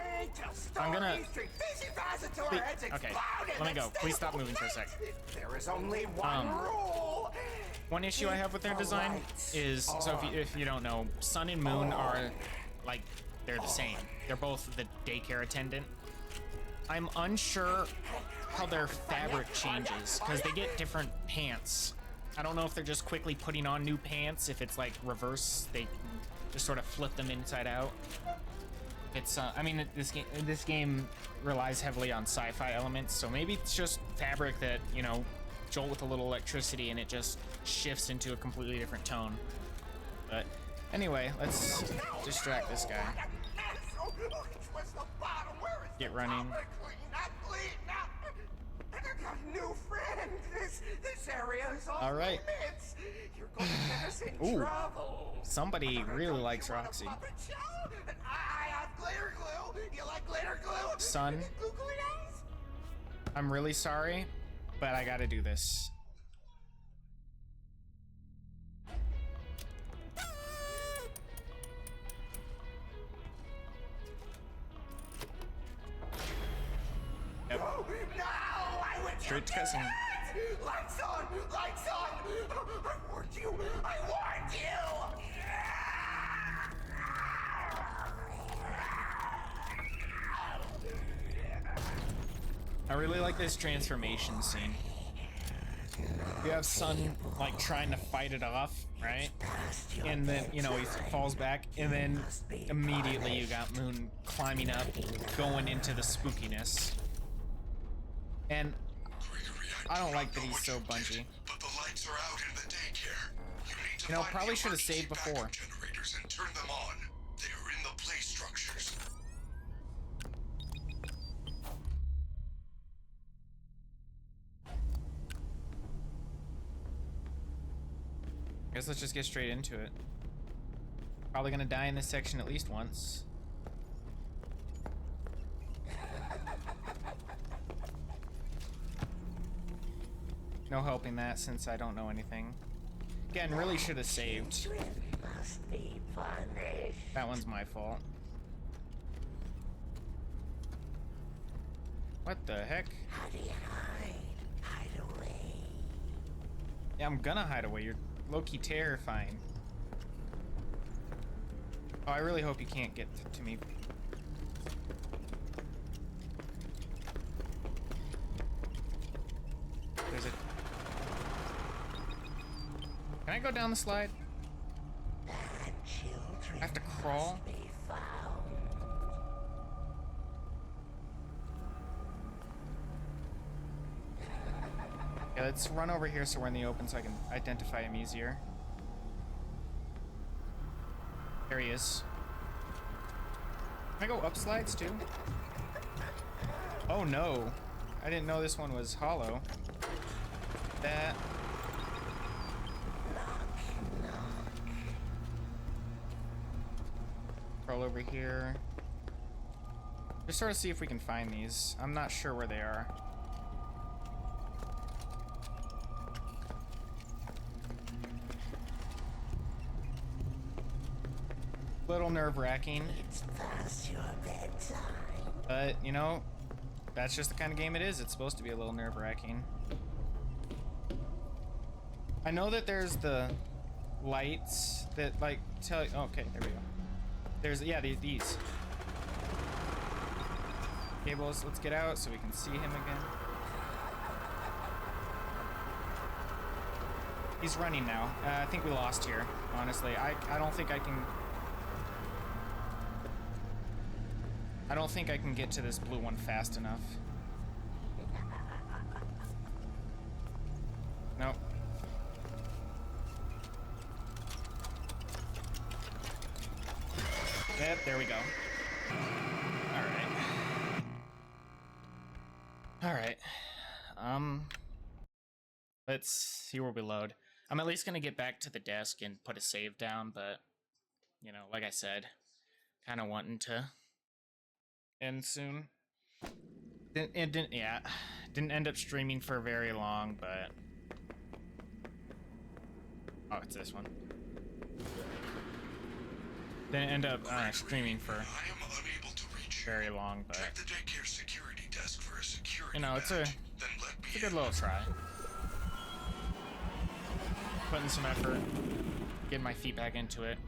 I'm gonna... Okay, let me go. Please stop moving for a sec. There is only one rule. One issue I have with their design is, so if you don't know, Sun and Moon are, like, they're the same. They're both the daycare attendant. I'm unsure how their fabric changes, because they get different pants. I don't know if they're just quickly putting on new pants, if it's, like, reverse, they just sort of flip them inside out. It's, I mean, this game relies heavily on sci-fi elements, so maybe it's just fabric that, you know, jolt with a little electricity and it just shifts into a completely different tone. But anyway, let's distract this guy. Get running. New friend. This area is off All right. limits. You're going to get us in trouble. Somebody really likes Roxy. I have glitter glue. You like glitter glue? Son, I'm really sorry, but I gotta do this. Yep. No, I went Straight to cussing. Lights on! Lights on! I warned you! I warned you! I really like this transformation scene. You have Sun, like, trying to fight it off, right? And then, you know, he falls back, and then immediately you got Moon climbing up, going into the spookiness. And I don't like that he's so bungee. But the lights are out in the daycare. You know, probably should have saved before. Generators and turn them on. They are in the play structures. Guess let's just get straight into it. Probably gonna die in this section at least once. No helping that since I don't know anything. Again, really should have saved. Must be punished. That one's my fault. What the heck? How do you hide? Hide away. Yeah, I'm gonna hide away. You're low-key terrifying. Oh, I really hope you can't get to me. There's a... Can I go down the slide? I have to crawl? Yeah, let's run over here so we're in the open so I can identify him easier. There he is. Can I go up slides too? Oh no. I didn't know this one was hollow. That. Crawl over here. Just sort of see if we can find these. I'm not sure where they are. Little nerve-wracking. It's past your bedtime. But, you know, that's just the kind of game it is. It's supposed to be a little nerve-wracking. I know that there's the lights that, like, tell you... Oh, okay, there we go. There's, yeah, these. Cables, let's get out so we can see him again. He's running now. I think we lost here, honestly. I don't think I can... I don't think I can get to this blue one fast enough. Nope. Yep, there we go. Alright. Let's see where we load. I'm at least gonna get back to the desk and put a save down, but, you know, like I said, kind of wanting to end soon. Didn't end up streaming for very long, but oh, it's this one. Didn't end up streaming for very long, but Check the daycare security desk for a security you know, it's a badge, then let me good little try. Putting some effort, getting my feet back into it.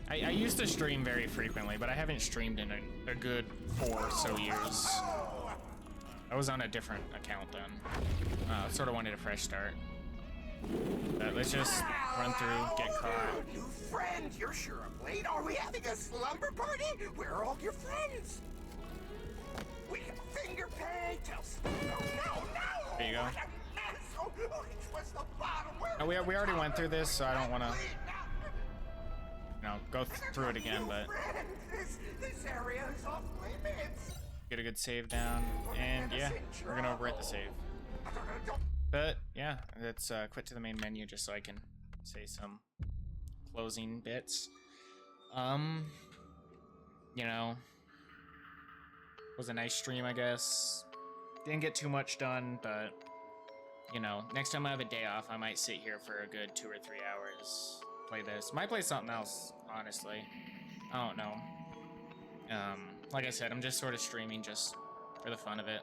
I used to stream very frequently, but I haven't streamed in a good 4 or so years. I was on a different account then. Sort of wanted a fresh start. But let's just run through, get caught. New friends, you're sure I'm late. Are we having a slumber party? Where are all your friends? We can finger pay, tell no. There you go. What a mess. Oh, it was the bottom. Oh, we already went through this, so I don't want to, you know, go through it again, but This area is off limits. get a good save down, and yeah, we're gonna overwrite the save. But yeah, let's quit to the main menu just so I can say some closing bits. You know, was a nice stream, I guess. Didn't get too much done, but you know, next time I have a day off, I might sit here for a good 2 or 3 hours, play this. Might play something else, honestly. I don't know. Like I said, I'm just sort of streaming just for the fun of it.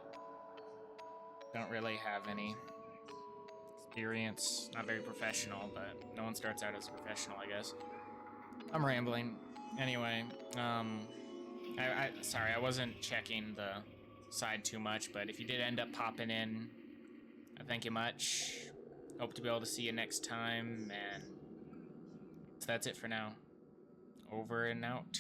Don't really have any experience. Not very professional, but no one starts out as a professional, I guess. I'm rambling. Anyway, sorry, I wasn't checking the side too much, but if you did end up popping in, I thank you much. Hope to be able to see you next time, and so that's it for now. Over and out.